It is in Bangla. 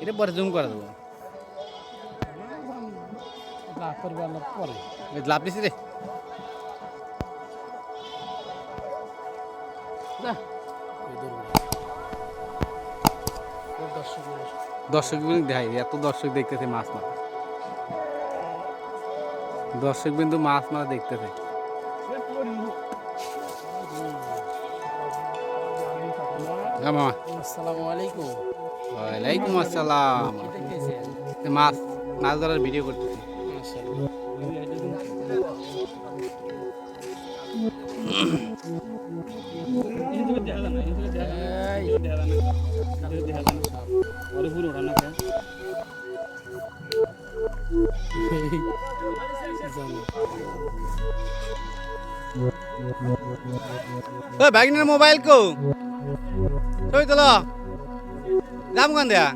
এটা পরে জুম করে দেবো পরে লাভ দিছি রে দর্শক দেখাই এত দর্শক দেখতেছে মাছ মারা দর্শক বিন্দু মাছ মারা দেখতেছে আসসালামু আলাইকুম। ওয়ালাইকুম আসসালাম মাছ মাছ ধরার ভিডিও করতেছি ব্যাগনের মোবাইল কো ছবি তোলো যাম কান দেয়া